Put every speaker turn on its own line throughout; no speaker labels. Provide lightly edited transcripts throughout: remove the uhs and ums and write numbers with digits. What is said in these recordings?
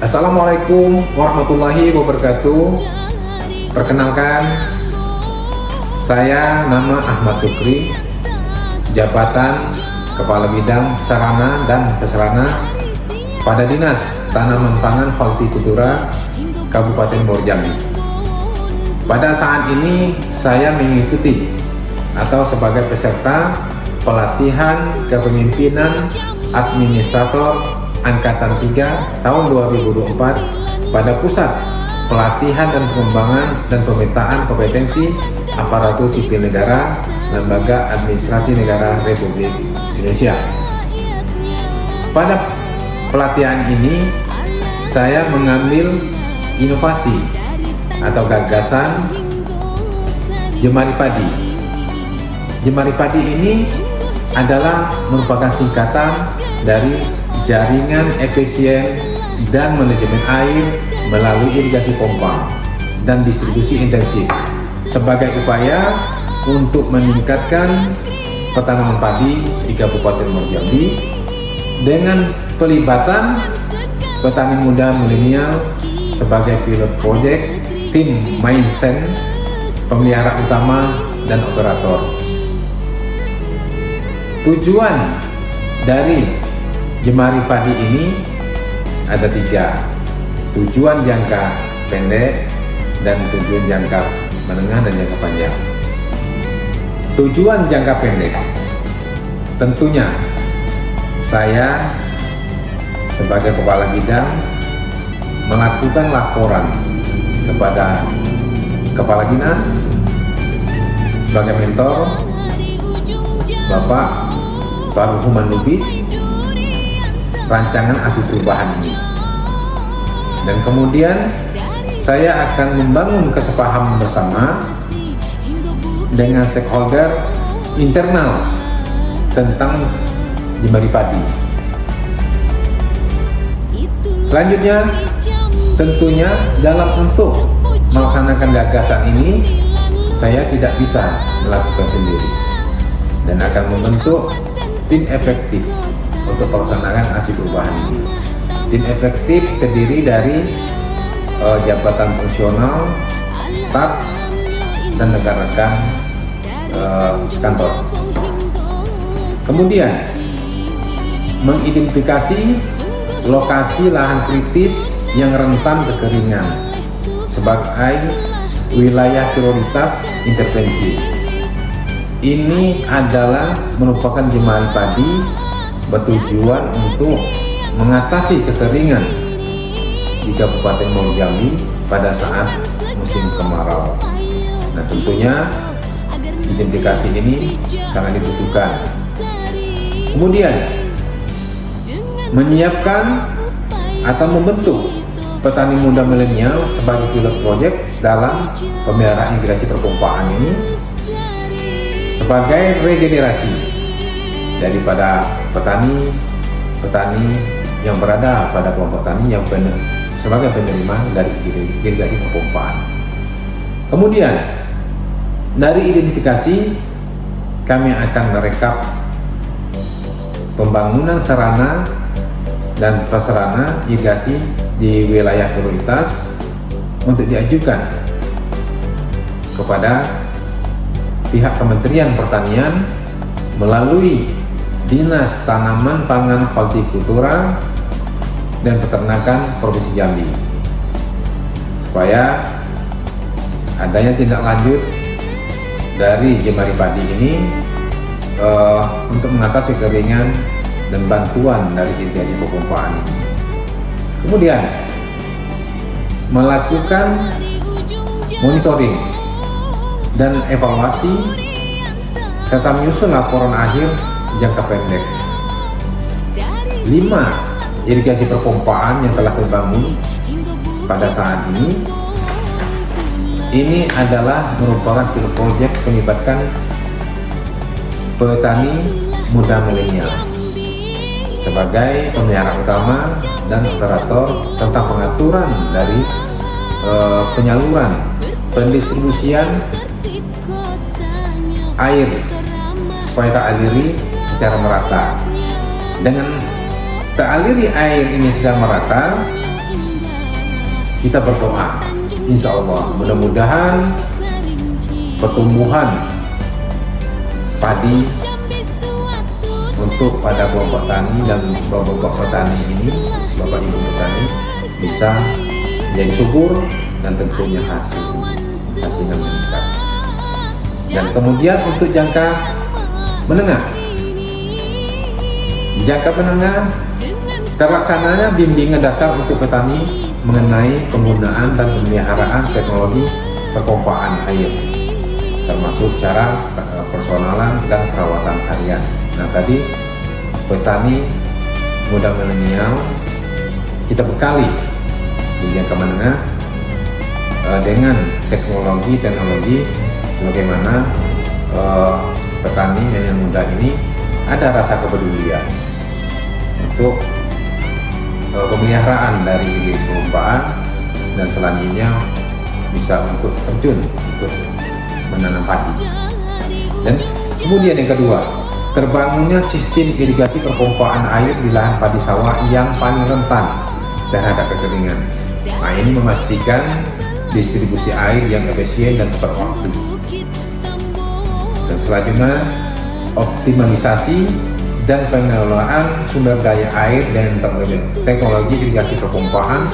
Assalamualaikum warahmatullahi wabarakatuh. Perkenalkan, saya nama Ahmad Sukri, jabatan Kepala Bidang Sarana dan Prasarana pada Dinas Tanaman Pangan Hortikultura Kabupaten Muaro Jambi. Pada saat ini saya mengikuti atau sebagai peserta pelatihan kepemimpinan administrator Angkatan 3 tahun 2024 pada Pusat Pelatihan dan Pengembangan dan Pemetaan Kompetensi Aparatur Sipil Negara Lembaga Administrasi Negara Republik Indonesia. Pada pelatihan ini saya mengambil inovasi atau gagasan jemari padi. Jemari padi ini adalah merupakan singkatan dari Jaringan Efisien dan Manajemen Air melalui irigasi pompa dan distribusi intensif sebagai upaya untuk meningkatkan petanaman padi di Kabupaten Muaro Jambi dengan pelibatan petani muda milenial sebagai pilot project, tim maintenance, pemelihara utama, dan operator. Tujuan dari jemari padi ini ada 3, tujuan jangka pendek dan tujuan jangka menengah dan jangka panjang. Tujuan jangka pendek, tentunya saya sebagai kepala bidang melakukan laporan kepada kepala dinas sebagai mentor Bapak Faruhuman Lubis rancangan ASI perubahan ini, dan kemudian saya akan membangun kesepahaman bersama dengan stakeholder internal tentang jemari padi. Selanjutnya, tentunya dalam untuk melaksanakan gagasan ini saya tidak bisa melakukan sendiri dan akan membentuk tim efektif untuk pelaksanaan ASI perubahan ini. Tim efektif terdiri dari jabatan fungsional, staf, dan rekan-rekan kantor. Kemudian mengidentifikasi lokasi lahan kritis yang rentan kekeringan sebagai wilayah prioritas intervensi. Ini adalah merupakan jemari padi bertujuan untuk mengatasi kekeringan di Kabupaten Muaro Jambi pada saat musim kemarau. Nah, tentunya identifikasi ini sangat dibutuhkan. Kemudian menyiapkan atau membentuk petani muda milenial sebagai pilot project dalam pemeliharaan irigasi perpompaan ini sebagai regenerasi daripada petani yang berada pada kelompok tani yang sebagai penerima dari irigasi perpompaan. Kemudian dari identifikasi kami akan merekap pembangunan sarana dan prasarana irigasi di wilayah prioritas untuk diajukan kepada pihak Kementerian Pertanian melalui Dinas Tanaman Pangan Hortikultura dan Peternakan Provinsi Jambi, supaya adanya tindak lanjut dari jemari padi ini untuk mengatasi kekeringan dan bantuan dari irigasi perpompaan ini. Kemudian melakukan monitoring dan evaluasi serta menyusun laporan akhir jangka pendek. 5 irigasi perpompaan yang telah terbangun pada saat ini adalah merupakan pilot project melibatkan petani muda milenial sebagai pemelihara utama dan operator tentang pengaturan dari penyaluran pendistribusian air supaya teraliri secara merata. Dengan teraliri air ini secara merata, kita berdoa, insya Allah mudah-mudahan pertumbuhan padi untuk pada kelompok tani dan kelompok petani ini, Bapak Ibu petani, bisa menjadi subur dan tentunya hasilnya meningkat. Dan kemudian untuk jangka menengah terlaksananya bimbingan dasar untuk petani mengenai penggunaan dan pemeliharaan teknologi perpompaan air, termasuk cara personalan dan perawatan harian. Nah, tadi petani muda milenial kita bekali di jangka menengah dengan teknologi sebagaimana petani yang muda ini ada rasa kepedulian untuk pemeliharaan dari irigasi perpompaan, dan selanjutnya bisa untuk terjun untuk menanam padi. Dan kemudian yang kedua, terbangunnya sistem irigasi perpompaan air di lahan padi sawah yang paling rentan terhadap kekeringan. Nah, ini memastikan distribusi air yang efisien dan tepat waktu. Dan selanjutnya, optimalisasi dan pengelolaan sumber daya air dan teknologi irigasi perpompaan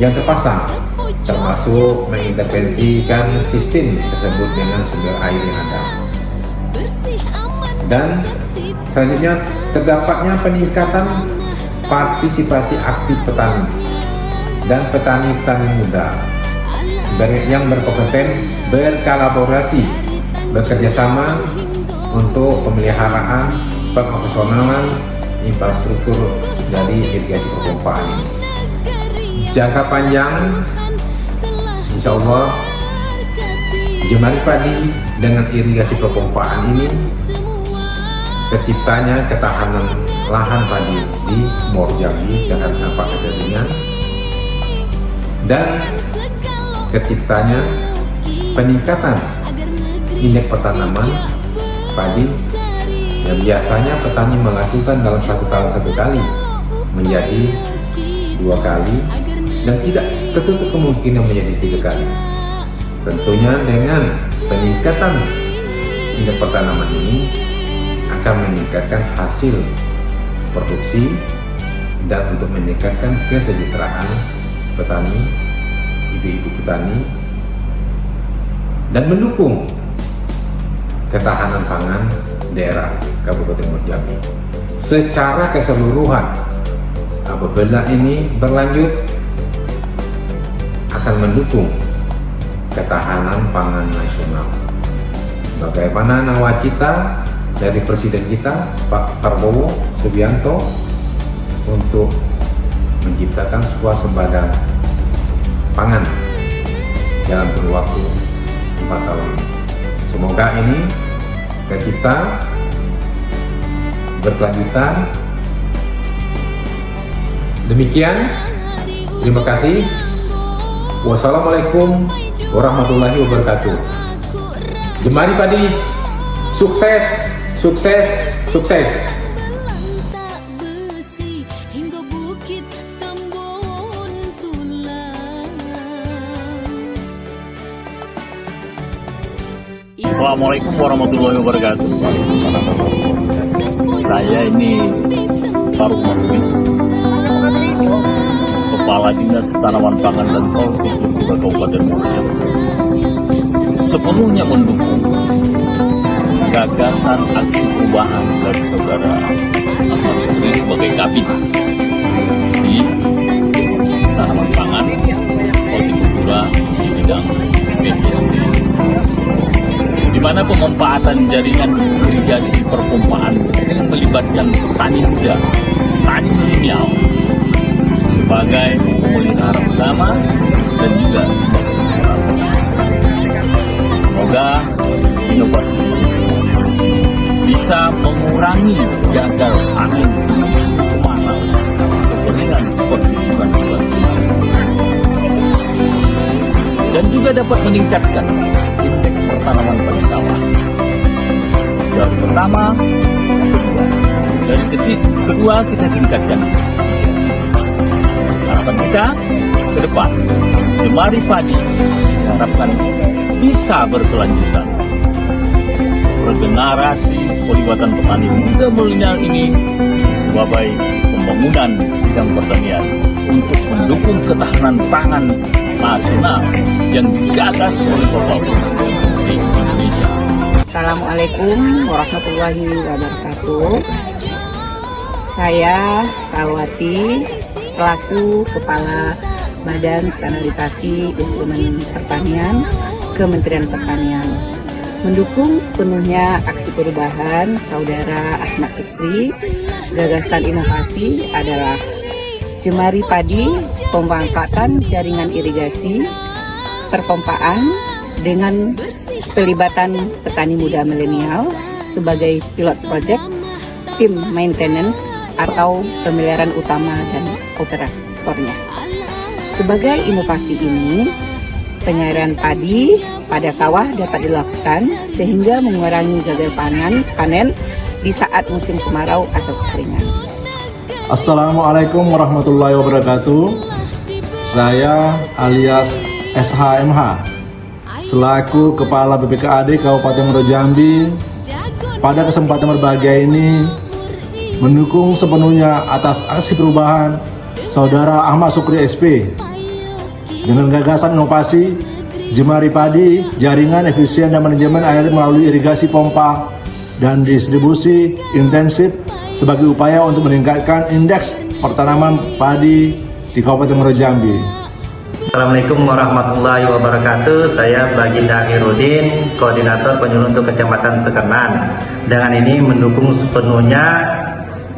yang terpasang, termasuk mengintervensikan sistem tersebut dengan sumber air yang ada. Dan selanjutnya, terdapatnya peningkatan partisipasi aktif petani dan petani-petani muda yang berkompeten berkolaborasi, bekerjasama untuk pemeliharaan pengoperasionalan infrastruktur dari irigasi perpompaan ini. Jangka panjang, insya Allah Jemari Padi dengan irigasi perpompaan ini terciptanya ketahanan lahan padi di Morjali terhadap dampak kekeringan, dan terciptanya peningkatan indeks pertanaman padi yang biasanya petani melakukan dalam 1 tahun 1 kali menjadi 2 kali, dan tidak tertutup kemungkinan menjadi 3 kali. Tentunya dengan peningkatan indeks pertanaman ini akan meningkatkan hasil produksi dan untuk meningkatkan kesejahteraan petani, ibu-ibu petani, dan mendukung ketahanan pangan daerah Kabupaten Morjali secara keseluruhan. Apabila ini berlanjut, akan mendukung ketahanan pangan nasional sebagaimana nawacita dari Presiden kita Pak Prabowo Subianto untuk menciptakan swasembada pangan dalam kurun waktu 4 tahun. Semoga ini tercipta berkelanjutan. Demikian, terima kasih. Wassalamualaikum warahmatullahi wabarakatuh. Jemari Padi, sukses, sukses, sukses.
Assalamualaikum warahmatullahi wabarakatuh. Saya ini Farouk Marwis, Kepala Dinas Tanaman Pangan dan Hortikultura Kabupaten Morjali, sepenuhnya mendukung gagasan aksi perubahan dari saudara Ahmad Zubri sebagai Kabid di tanaman pangan, hortikultura di bidang BPSD, di mana pemanfaatan jaringan irigasi perpompaan yang melibatkan petani muda, petani milenial sebagai pemelihara utama dan juga sebagai masyarakat. Semoga inovasi ini bisa mengurangi gagal panen, musim kemarau, kekeringan seperti bulan-bulan silam, dan juga dapat meningkatkan indeks pertanaman padi sawah dari pertama ke kedua, dan kedua kita tingkatkan harapan kita ke depan, Jemari Padi diharapkan bisa berkelanjutan. Regenerasi pelibatan petani muda milenial ini sebagai pembangunan bidang pertanian untuk mendukung ketahanan pangan nasional yang digagas oleh Bapak Presiden Republik Indonesia.
Assalamualaikum warahmatullahi wabarakatuh. Saya Salwati selaku Kepala Badan Standarisasi Instrumen Pertanian Kementerian Pertanian mendukung sepenuhnya aksi perubahan Saudara Ahmad Sukri. Gagasan inovasi adalah Jemari Padi, pemanfaatan jaringan irigasi, perpompaan dengan pelibatan petani muda milenial sebagai pilot project, tim maintenance atau pemeliharaan utama dan operatornya. Sebagai inovasi ini, penyairan padi pada sawah dapat dilakukan sehingga mengurangi gagal panen di saat musim kemarau atau kekeringan.
Assalamualaikum warahmatullahi wabarakatuh. Saya alias SHMH selaku Kepala BPKAD Kabupaten Muaro Jambi pada kesempatan berbahagia ini mendukung sepenuhnya atas aksi perubahan Saudara Ahmad Sukri SP dengan gagasan inovasi Jemari Padi, jaringan efisien dan manajemen air melalui irigasi pompa dan distribusi intensif sebagai upaya untuk meningkatkan indeks pertanaman padi di Kabupaten Muaro Jambi.
Assalamualaikum warahmatullahi wabarakatuh. Saya Baginda Akhirudin, Koordinator Penyelundup Kecamatan Sekernan. Dengan ini mendukung sepenuhnya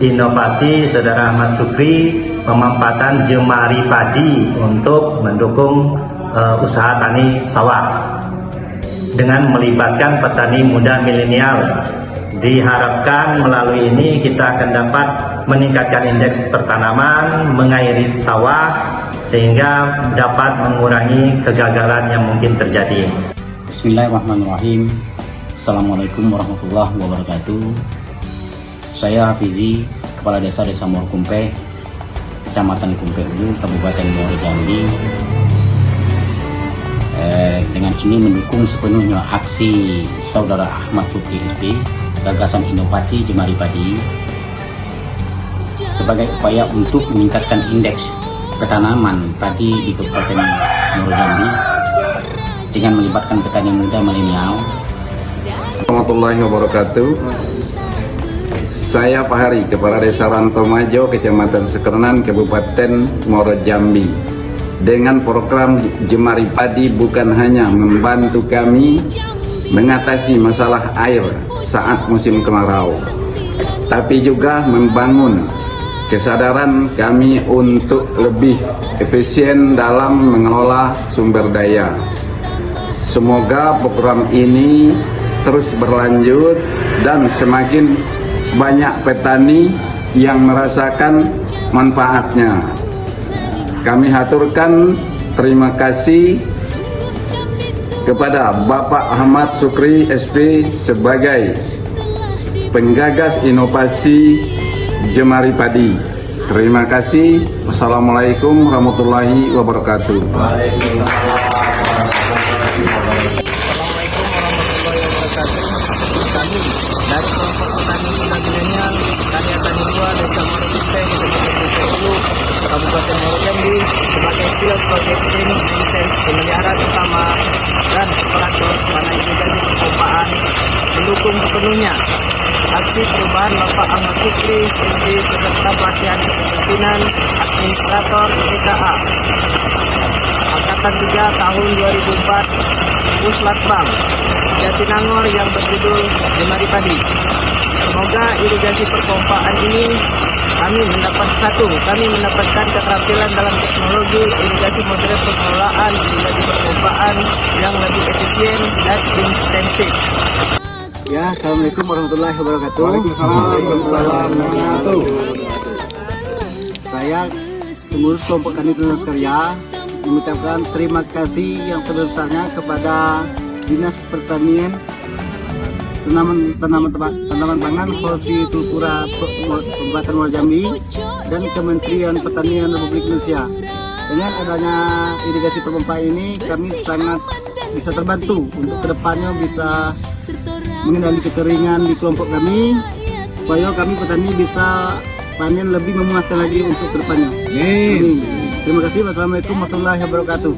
inovasi Saudara Ahmad Sukri pemanfaatan Jemari Padi untuk mendukung usaha tani sawah dengan melibatkan petani muda milenial. Diharapkan melalui ini kita akan dapat meningkatkan indeks pertanaman, mengairi sawah sehingga dapat mengurangi kegagalan yang mungkin terjadi.
Bismillahirrahmanirrahim. Assalamualaikum warahmatullahi wabarakatuh. Saya Hafizi, Kepala Desa Muaro Kumpe, Kecamatan Kumpe Ulu, Kabupaten Muaro Jambi. Dengan ini mendukung sepenuhnya aksi Saudara Ahmad Sukri SP, gagasan inovasi Jemari Padi sebagai upaya untuk meningkatkan indeks ketanaman padi di Kabupaten Muaro Jambi dengan melibatkan petani muda milenial.
Warahmatullahi wabarakatuh. Saya Pak Hari, Kepala Desa Rantomajo, Kecamatan Sekernan, Kabupaten Muaro Jambi. Dengan program Jemari Padi bukan hanya membantu kami mengatasi masalah air saat musim kemarau, tapi juga membangun kesadaran kami untuk lebih efisien dalam mengelola sumber daya. Semoga program ini terus berlanjut dan semakin banyak petani yang merasakan manfaatnya. Kami haturkan terima kasih kepada Bapak Ahmad Sukri SP sebagai penggagas inovasi Jemari Padi. Terima kasih. Wassalamualaikum warahmatullahi wabarakatuh.
Kami dari kelompok petani muda milenial Karya Tani 2 Desa Muaro Kumpe, Kecamatan Kumpe Ulu, Kabupaten Muaro Jambi sebagai pilot proyek tim pemeliharaan utama dan operator pada irigasi perpompaan mendukung sepenuhnya aksi perubahan Bapak Ahmad Sukri sebagai peserta pelatihan kepemimpinan administrator BPKA Angkatan 3 tahun 2004 Puslatbang Jatinangor yang berjudul Jemari Padi. Semoga irigasi perpompaan ini kami mendapatkan keterampilan dalam teknologi irigasi modern pengelolaan irigasi perpompaan yang lebih efisien dan intensif.
Ya, Assalamualaikum warahmatullahi wabarakatuh.
Waalaikumsalam.
Saya pengurus kelompok Tani Tunas Karya mengucapkan terima kasih yang sebesar-besarnya kepada Dinas Pertanian tanaman pangan Hortikultura Kabupaten Muara Jambi dan Kementerian Pertanian Republik Indonesia. Dengan adanya irigasi terpompa ini, kami sangat bisa terbantu untuk kedepannya bisa mengendali kekeringan di kelompok kami, supaya kami petani bisa panen lebih memuaskan lagi untuk kedepannya. Amin. Terima kasih. Wassalamualaikum warahmatullahi wabarakatuh.